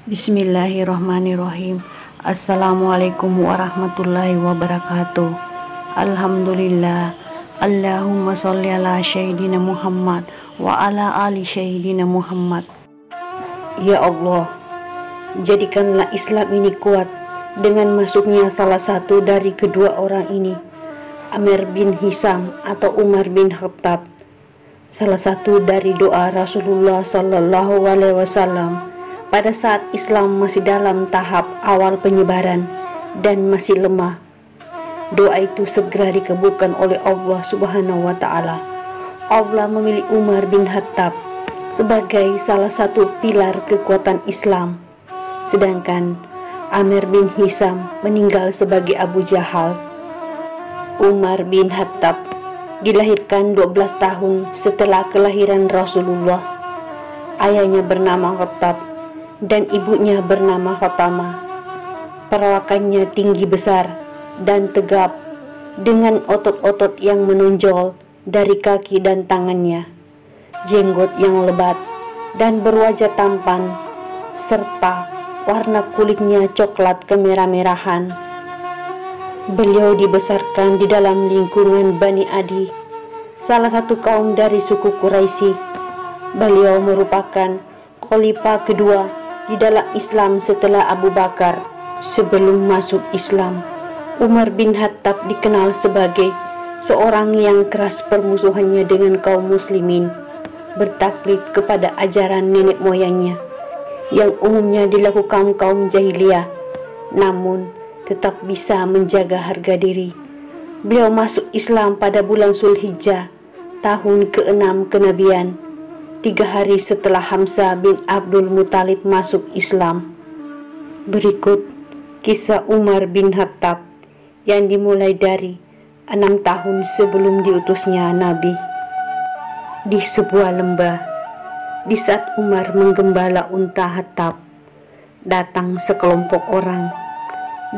Bismillahirrahmanirrahim. Assalamualaikum warahmatullahi wabarakatuh. Alhamdulillah. Allahumma sholli ala sayyidina Muhammad wa ala ali sayyidina Muhammad. Ya Allah, jadikanlah Islam ini kuat dengan masuknya salah satu dari kedua orang ini, Amr bin Hisam atau Umar bin Khattab. Salah satu dari doa Rasulullah Sallallahu Alaihi Wasallam pada saat Islam masih dalam tahap awal penyebaran dan masih lemah. Doa itu segera dikabulkan oleh Allah Subhanahu wa Ta'ala. Allah memilih Umar bin Khattab sebagai salah satu pilar kekuatan Islam, sedangkan Amr bin Hisam meninggal sebagai Abu Jahal. Umar bin Khattab dilahirkan 12 tahun setelah kelahiran Rasulullah. Ayahnya bernama Khattab dan ibunya bernama Khatamah. Perawakannya tinggi besar dan tegap dengan otot-otot yang menonjol dari kaki dan tangannya, jenggot yang lebat dan berwajah tampan, serta warna kulitnya coklat kemerah-merahan. Beliau dibesarkan di dalam lingkungan Bani Adi, salah satu kaum dari suku Quraisy. Beliau merupakan khalifah kedua di dalam Islam setelah Abu Bakar. Sebelum masuk Islam, Umar bin Khattab dikenal sebagai seorang yang keras permusuhannya dengan kaum muslimin, bertaklid kepada ajaran nenek moyangnya yang umumnya dilakukan kaum jahiliyah, namun tetap bisa menjaga harga diri. Beliau masuk Islam pada bulan Zulhijjah, tahun ke-6 kenabian, 3 hari setelah Hamzah bin Abdul Muthalib masuk Islam. Berikut kisah Umar bin Khattab yang dimulai dari 6 tahun sebelum diutusnya Nabi. Di sebuah lembah, di saat Umar menggembala unta Khattab, datang sekelompok orang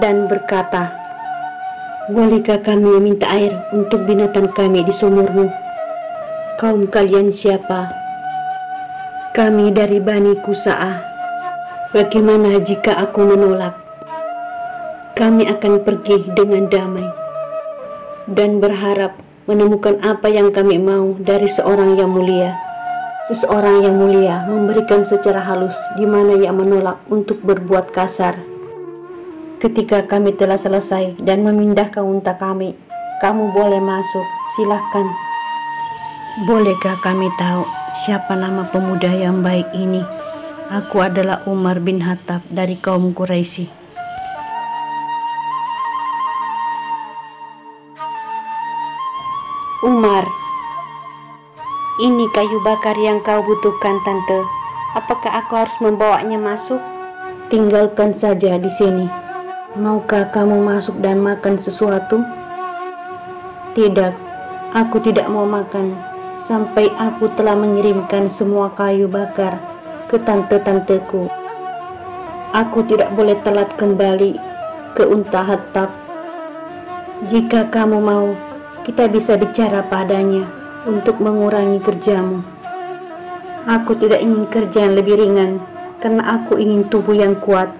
dan berkata, "Bolehkah kami minta air untuk binatang kami di sumurmu?" "Kaum kalian siapa?" "Kami dari Bani Qusa'ah." "Bagaimana jika aku menolak?" "Kami akan pergi dengan damai dan berharap menemukan apa yang kami mau dari seorang yang mulia." Seseorang yang mulia memberikan secara halus di mana ia menolak untuk berbuat kasar. "Ketika kami telah selesai dan memindahkan unta kami, kamu boleh masuk, silahkan." "Bolehkah kami tahu siapa nama pemuda yang baik ini?" "Aku adalah Umar bin Khattab dari kaum Quraisy." "Umar, ini kayu bakar yang kau butuhkan, Tante. Apakah aku harus membawanya masuk?" "Tinggalkan saja di sini. Maukah kamu masuk dan makan sesuatu?" "Tidak, aku tidak mau makan sampai aku telah mengirimkan semua kayu bakar ke tante-tanteku. Aku tidak boleh telat kembali ke unta Khattab. Jika kamu mau, kita bisa bicara padanya untuk mengurangi kerjamu." "Aku tidak ingin kerja yang lebih ringan, karena aku ingin tubuh yang kuat."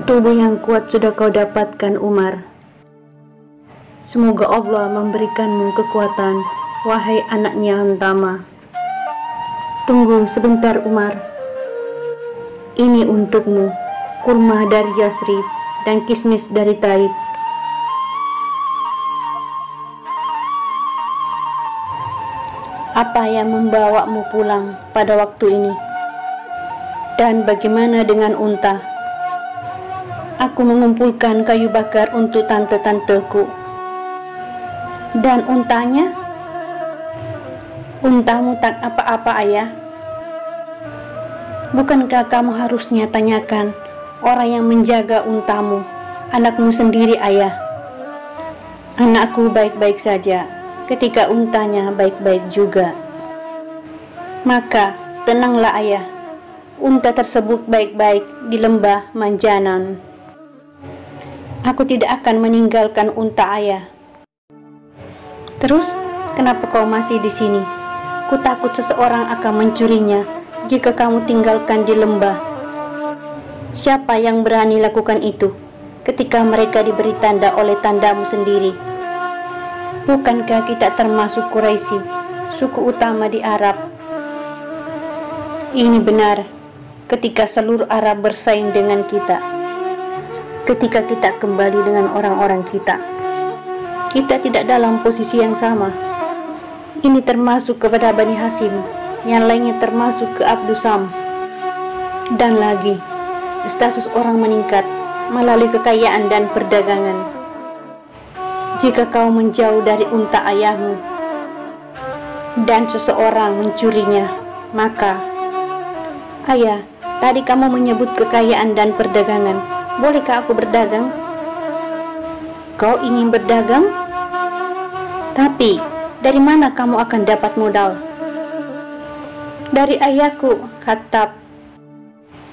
"Tubuh yang kuat sudah kau dapatkan, Umar. Semoga Allah memberikanmu kekuatan, wahai anaknya Khatamah." "Tunggu sebentar, Umar. Ini untukmu, kurma dari Yasrib dan kismis dari Taif." "Apa yang membawamu pulang pada waktu ini? Dan bagaimana dengan unta?" "Aku mengumpulkan kayu bakar untuk tante-tanteku." "Dan untanya?" "Untamu tak apa-apa, Ayah." "Bukankah kamu harusnya tanyakan orang yang menjaga untamu, anakmu sendiri, Ayah?" "Anakku baik-baik saja, ketika untanya baik-baik juga." "Maka tenanglah, Ayah. Unta tersebut baik-baik di lembah Manjanan. Aku tidak akan meninggalkan unta Ayah." "Terus, kenapa kau masih di sini?" "Ku takut seseorang akan mencurinya jika kamu tinggalkan di lembah." Siapa yang berani lakukan itu ketika mereka diberi tanda oleh tandamu sendiri? Bukankah kita termasuk Quraisy, suku utama di Arab? Ini benar ketika seluruh Arab bersaing dengan kita. Ketika kita kembali dengan orang-orang kita tidak dalam posisi yang sama. Ini termasuk kepada Bani Hashim, yang lainnya termasuk ke Abdus Sam. Dan lagi, status orang meningkat melalui kekayaan dan perdagangan. Jika kau menjauh dari unta ayahmu dan seseorang mencurinya, maka, ayah, tadi kamu menyebut kekayaan dan perdagangan. Bolehkah aku berdagang? Kau ingin berdagang? Tapi, dari mana kamu akan dapat modal? Dari ayahku, Khattab.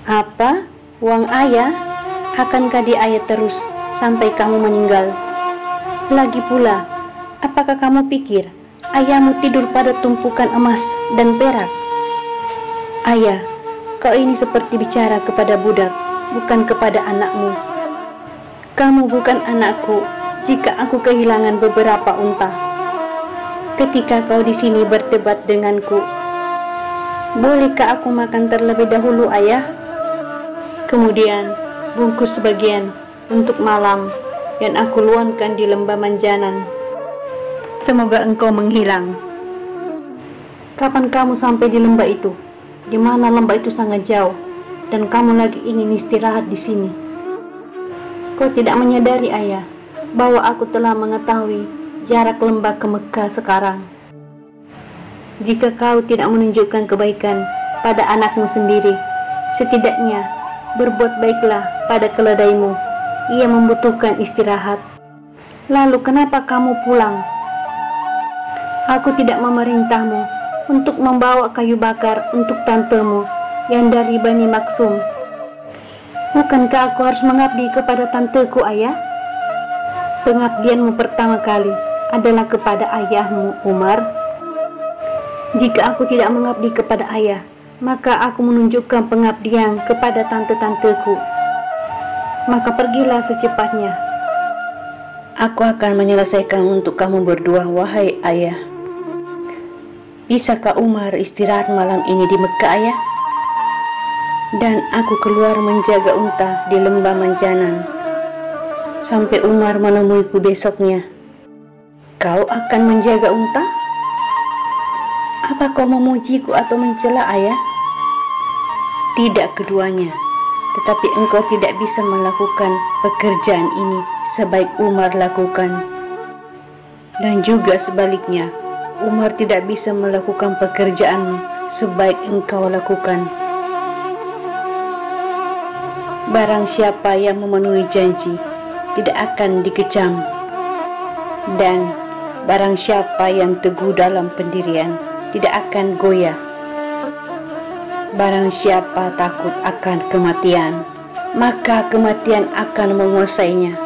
Apa? Uang ayah? Akankah diayat terus sampai kamu meninggal? Lagi pula, apakah kamu pikir ayahmu tidur pada tumpukan emas dan perak? Ayah, kau ini seperti bicara kepada budak, bukan kepada anakmu. Kamu bukan anakku jika aku kehilangan beberapa unta. Ketika kau di sini berdebat denganku, bolehkah aku makan terlebih dahulu, ayah? Kemudian bungkus sebagian untuk malam dan aku luangkan di lembah Manjanan. Semoga engkau menghilang. Kapan kamu sampai di lembah itu? Di mana lembah itu sangat jauh dan kamu lagi ingin istirahat di sini. Kau tidak menyadari, ayah, bahwa aku telah mengetahui jarak lembah ke Mekah sekarang. Jika kau tidak menunjukkan kebaikan pada anakmu sendiri, setidaknya berbuat baiklah pada keledaimu. Ia membutuhkan istirahat. Lalu kenapa kamu pulang? Aku tidak memerintahmu untuk membawa kayu bakar untuk tantemu yang dari Bani Maksum. Bukankah aku harus mengabdi kepada tanteku, ayah? Pengabdianmu pertama kali adalah kepada ayahmu, Umar. Jika aku tidak mengabdi kepada ayah, maka aku menunjukkan pengabdian kepada tante-tanteku. Maka pergilah secepatnya. Aku akan menyelesaikan untuk kamu berdua, wahai ayah. Bisakah Umar istirahat malam ini di Mekah, ayah? Dan aku keluar menjaga unta di lembah Manjanan sampai Umar menemuiku besoknya. Kau akan menjaga unta? Apa kau memujiku atau mencela, ayah? Tidak keduanya, tetapi engkau tidak bisa melakukan pekerjaan ini sebaik Umar lakukan. Dan juga sebaliknya, Umar tidak bisa melakukan pekerjaanmu sebaik engkau lakukan. Barang siapa yang memenuhi janji tidak akan dikecam, dan barang siapa yang teguh dalam pendirian tidak akan goyah. Barang siapa takut akan kematian, maka kematian akan menguasainya,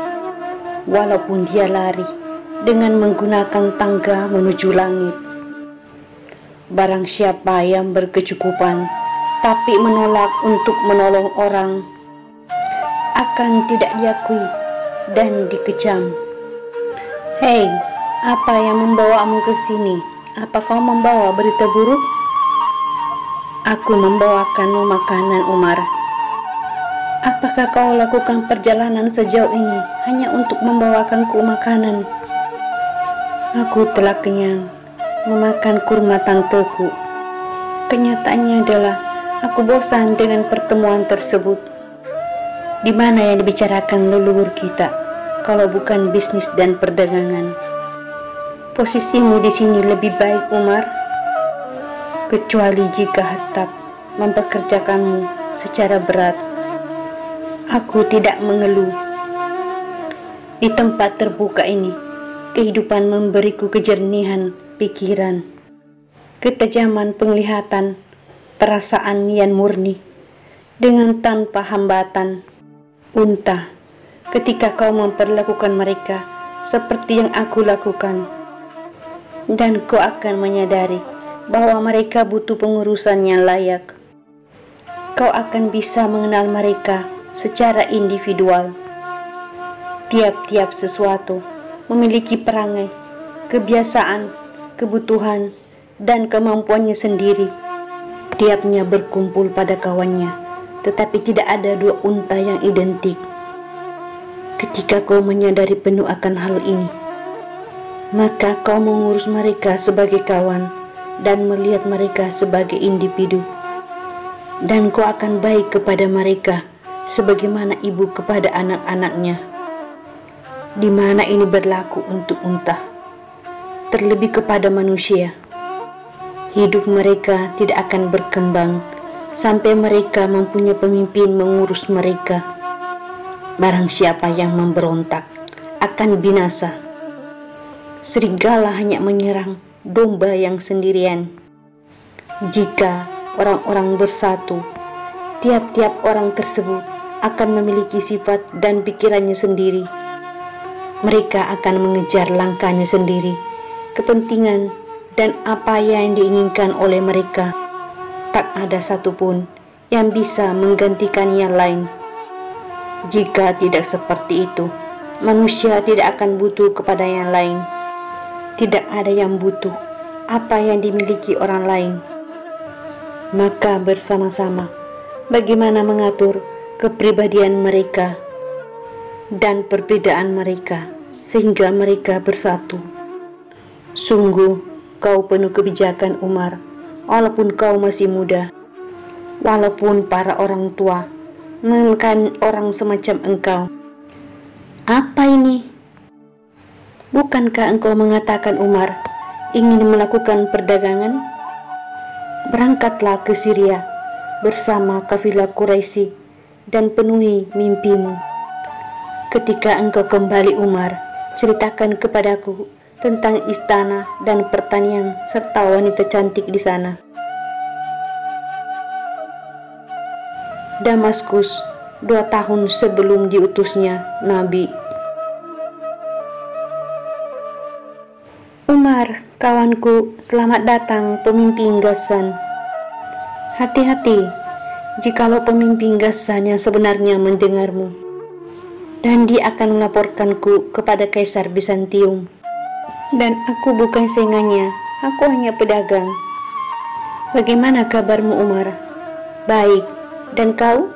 walaupun dia lari dengan menggunakan tangga menuju langit. Barang siapa yang berkecukupan tapi menolak untuk menolong orang, akan tidak diakui dan dikecam. Hei, apa yang membawamu ke sini? Apa kau membawa berita buruk? Aku membawakanmu makanan, Umar. Apakah kau lakukan perjalanan sejauh ini hanya untuk membawakanku makanan? Aku telah kenyang memakan kurma tanteku. Kenyataannya adalah aku bosan dengan pertemuan tersebut. Di mana yang dibicarakan leluhur kita kalau bukan bisnis dan perdagangan? Posisimu di sini lebih baik, Umar, kecuali jika Khattab mempekerjakanmu secara berat. Aku tidak mengeluh. Di tempat terbuka ini, kehidupan memberiku kejernihan pikiran, ketajaman penglihatan, perasaan yang murni, dengan tanpa hambatan. Unta, ketika kau memperlakukan mereka seperti yang aku lakukan, dan kau akan menyadari bahwa mereka butuh pengurusan yang layak. Kau akan bisa mengenal mereka secara individual. Tiap-tiap sesuatu memiliki perangai, kebiasaan, kebutuhan, dan kemampuannya sendiri. Tiapnya berkumpul pada kawannya, tetapi tidak ada dua unta yang identik. Ketika kau menyadari penuh akan hal ini, maka kau mengurus mereka sebagai kawan dan melihat mereka sebagai individu. Dan kau akan baik kepada mereka sebagaimana ibu kepada anak-anaknya. Di mana ini berlaku untuk unta, terlebih kepada manusia. Hidup mereka tidak akan berkembang sampai mereka mempunyai pemimpin mengurus mereka. Barang siapa yang memberontak akan binasa. Serigala hanya menyerang domba yang sendirian. Jika orang-orang bersatu, tiap-tiap orang tersebut akan memiliki sifat dan pikirannya sendiri. Mereka akan mengejar langkahnya sendiri, kepentingan dan apa yang diinginkan oleh mereka. Tak ada satupun yang bisa menggantikan yang lain. Jika tidak seperti itu, manusia tidak akan butuh kepada yang lain. Tidak ada yang butuh apa yang dimiliki orang lain. Maka bersama-sama, bagaimana mengatur kepribadian mereka dan perbedaan mereka sehingga mereka bersatu. Sungguh kau penuh kebijakan, Umar, walaupun kau masih muda, walaupun para orang tua menginginkan orang semacam engkau. Apa ini? Bukankah engkau mengatakan, Umar, ingin melakukan perdagangan? Berangkatlah ke Syria bersama kafilah Quraisy dan penuhi mimpimu. Ketika engkau kembali, Umar, ceritakan kepadaku tentang istana dan pertanian serta wanita cantik di sana. Damaskus, 2 tahun sebelum diutusnya Nabi. Umar, kawanku, selamat datang pemimpin Ghassan. Hati-hati jikalau pemimpin Ghassan yang sebenarnya mendengarmu, dan dia akan melaporkanku kepada Kaisar Bizantium. Dan aku bukan saingannya, aku hanya pedagang. Bagaimana kabarmu, Umar? Baik, dan kau?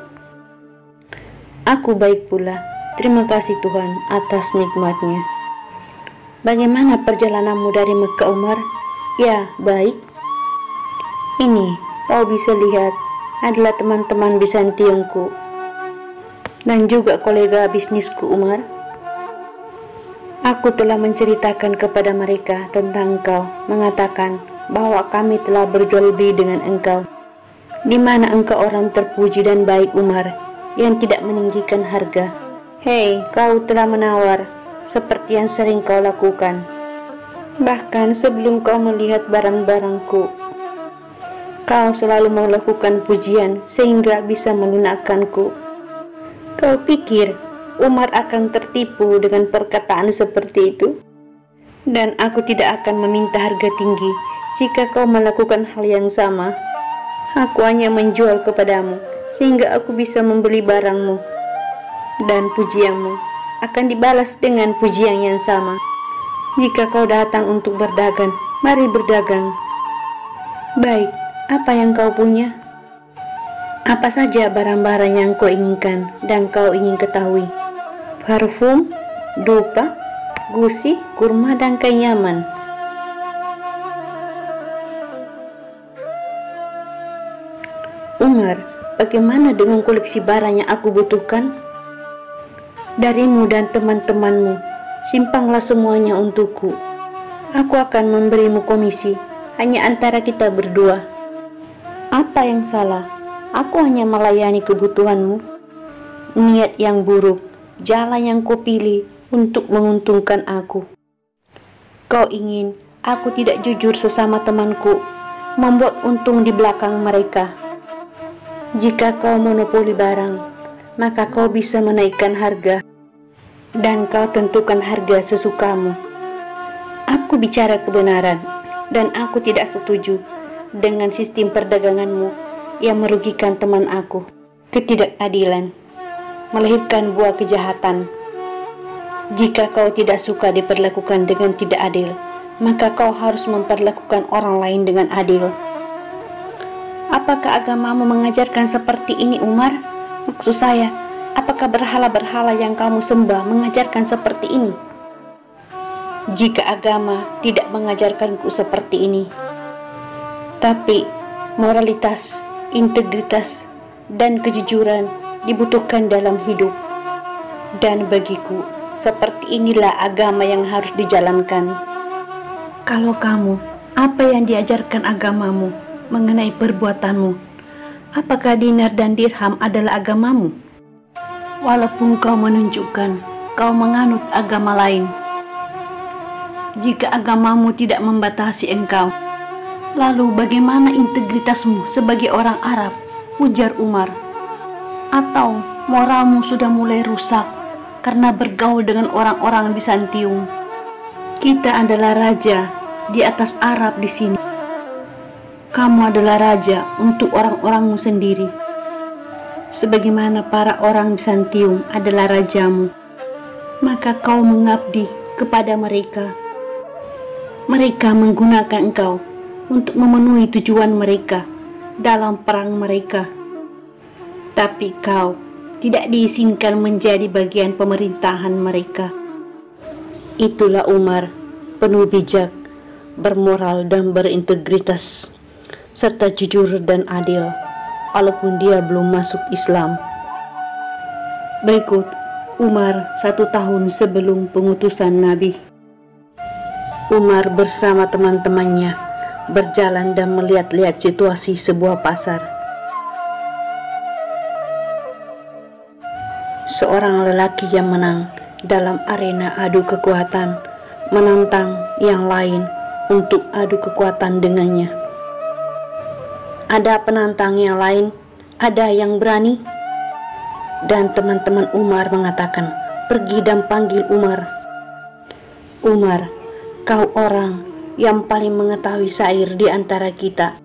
Aku baik pula, terima kasih Tuhan atas nikmatnya. Bagaimana perjalananmu dari Mekah, Umar? Ya, baik. Ini, kau bisa lihat, adalah teman-teman Bizantiumku dan juga kolega bisnisku, Umar. Aku telah menceritakan kepada mereka tentang engkau, mengatakan bahwa kami telah berjual beli dengan engkau, di mana engkau orang terpuji dan baik, Umar, yang tidak meninggikan harga. Hei, kau telah menawar seperti yang sering kau lakukan, bahkan sebelum kau melihat barang-barangku. Kau selalu melakukan pujian sehingga bisa melunakkanku. Kau pikir Umar akan tertipu dengan perkataan seperti itu? Dan aku tidak akan meminta harga tinggi jika kau melakukan hal yang sama. Aku hanya menjual kepadamu sehingga aku bisa membeli barangmu, dan pujianmu akan dibalas dengan pujian yang sama. Jika kau datang untuk berdagang, mari berdagang. Baik, apa yang kau punya? Apa saja barang-barang yang kau inginkan dan kau ingin ketahui? Parfum, dupa, gusi, kurma, dan kain Yaman. Umar, bagaimana dengan koleksi barang yang aku butuhkan? Darimu dan teman-temanmu, simpanglah semuanya untukku. Aku akan memberimu komisi, hanya antara kita berdua. Apa yang salah? Aku hanya melayani kebutuhanmu. Niat yang buruk, jalan yang kau pilih untuk menguntungkan aku. Kau ingin aku tidak jujur sesama temanku, membuat untung di belakang mereka. Jika kau monopoli barang, maka kau bisa menaikkan harga, dan kau tentukan harga sesukamu. Aku bicara kebenaran, dan aku tidak setuju dengan sistem perdaganganmu yang merugikan teman aku. Ketidakadilan. melahirkan buah kejahatan. Jika kau tidak suka diperlakukan dengan tidak adil, maka kau harus memperlakukan orang lain dengan adil. Apakah agamamu mengajarkan seperti ini, Umar? Maksud saya, apakah berhala-berhala yang kamu sembah mengajarkan seperti ini? Jika agama tidak mengajarkanku seperti ini, tapi moralitas, integritas, dan kejujuran dibutuhkan dalam hidup. Dan bagiku, seperti inilah agama yang harus dijalankan. Kalau kamu, apa yang diajarkan agamamu mengenai perbuatanmu? Apakah dinar dan dirham adalah agamamu? Walaupun kau menunjukkan kau menganut agama lain, jika agamamu tidak membatasi engkau, lalu bagaimana integritasmu sebagai orang Arab? Ujar Umar. Atau moralmu sudah mulai rusak karena bergaul dengan orang-orang Bizantium? Kita adalah raja di atas Arab di sini. Kamu adalah raja untuk orang-orangmu sendiri, sebagaimana para orang Bizantium adalah rajamu. Maka kau mengabdi kepada mereka. Mereka menggunakan engkau untuk memenuhi tujuan mereka dalam perang mereka. Tapi kau tidak diizinkan menjadi bagian pemerintahan mereka. Itulah Umar, penuh bijak, bermoral dan berintegritas, serta jujur dan adil, walaupun dia belum masuk Islam. Berikut Umar 1 tahun sebelum pengutusan Nabi. Umar bersama teman-temannya berjalan dan melihat-lihat situasi sebuah pasar. Seorang lelaki yang menang dalam arena adu kekuatan menantang yang lain untuk adu kekuatan dengannya. Ada penantang yang lain, ada yang berani. Dan teman-teman Umar mengatakan, pergi dan panggil Umar. Umar, kau orang yang paling mengetahui syair di antara kita.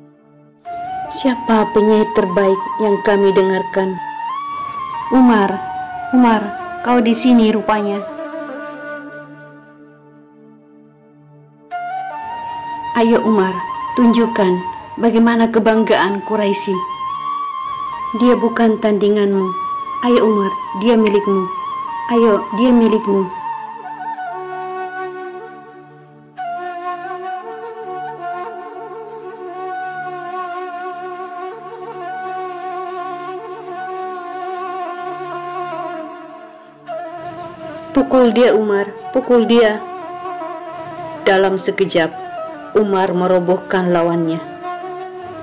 Siapa penyair terbaik yang kami dengarkan? Umar, kau di sini rupanya. Ayo Umar, tunjukkan bagaimana kebanggaan Quraisy. Dia bukan tandinganmu. Ayo Umar, dia milikmu. Ayo, dia milikmu. Pukul dia Umar, pukul dia. Dalam sekejap, Umar merobohkan lawannya.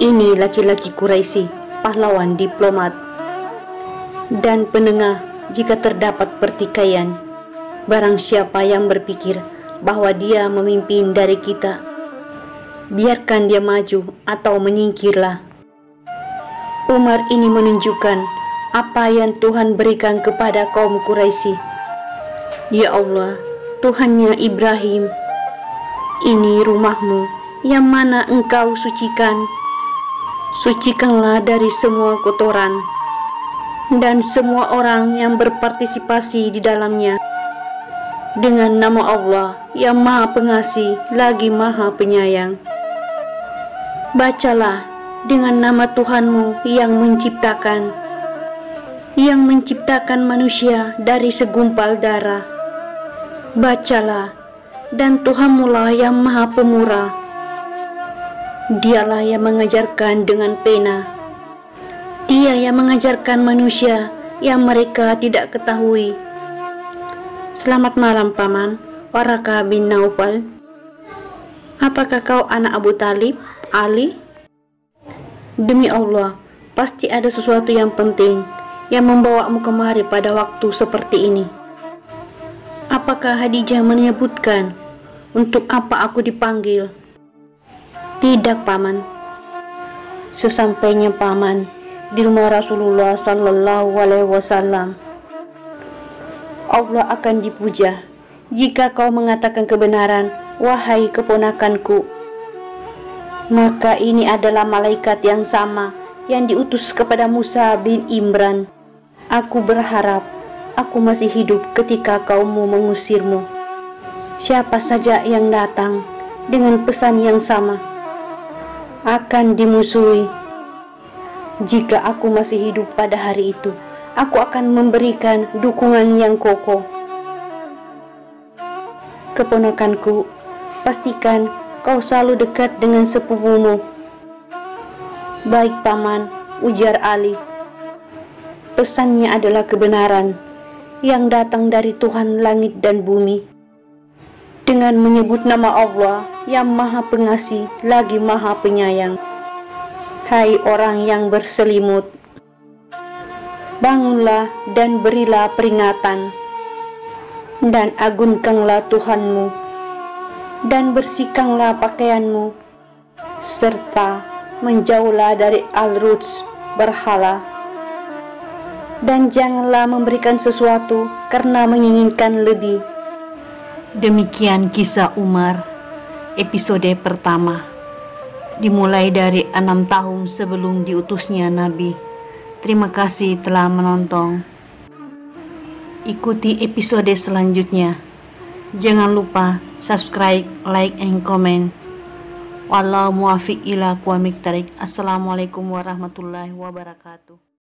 Ini laki-laki Quraisy, pahlawan diplomat dan penengah jika terdapat pertikaian. Barang siapa yang berpikir bahwa dia memimpin dari kita, biarkan dia maju atau menyingkirlah. Umar ini menunjukkan apa yang Tuhan berikan kepada kaum Quraisy. Ya Allah, Tuhannya Ibrahim, ini rumahmu yang mana engkau sucikan. Sucikanlah dari semua kotoran dan semua orang yang berpartisipasi di dalamnya. Dengan nama Allah yang Maha Pengasih lagi Maha Penyayang. Bacalah dengan nama Tuhanmu yang menciptakan manusia dari segumpal darah. Bacalah, dan Tuhanmulah yang Maha Pemurah. Dialah yang mengajarkan dengan pena. Dia yang mengajarkan manusia yang mereka tidak ketahui. Selamat malam Paman, Waraqah bin Naufal. Apakah kau anak Abu Talib, Ali? Demi Allah, pasti ada sesuatu yang penting yang membawamu kemari pada waktu seperti ini. Apakah Khadijah menyebutkan untuk apa aku dipanggil? Tidak Paman. Sesampainya Paman di rumah Rasulullah Sallallahu Alaihi Wasallam, Allah akan dipuja jika kau mengatakan kebenaran, wahai keponakanku. Maka ini adalah malaikat yang sama yang diutus kepada Musa bin Imran. Aku berharap aku masih hidup ketika kaummu mengusirmu. Siapa saja yang datang dengan pesan yang sama akan dimusuhi. Jika aku masih hidup pada hari itu, aku akan memberikan dukungan yang kokoh. Keponakanku, pastikan kau selalu dekat dengan sepupumu. Baik paman, ujar Ali. Pesannya adalah kebenaran yang datang dari Tuhan langit dan bumi. Dengan menyebut nama Allah yang Maha Pengasih lagi Maha Penyayang. Hai orang yang berselimut, bangunlah dan berilah peringatan, dan agungkanlah Tuhanmu, dan bersihkanlah pakaianmu, serta menjauhlah dari al-ruj berhala. Dan janganlah memberikan sesuatu karena menginginkan lebih. Demikian kisah Umar, episode pertama. Dimulai dari 6 tahun sebelum diutusnya Nabi. Terima kasih telah menonton. Ikuti episode selanjutnya. Jangan lupa subscribe, like, and comment. Wallahu muwaffiq ila aqwamit thoriq. Assalamualaikum warahmatullahi wabarakatuh.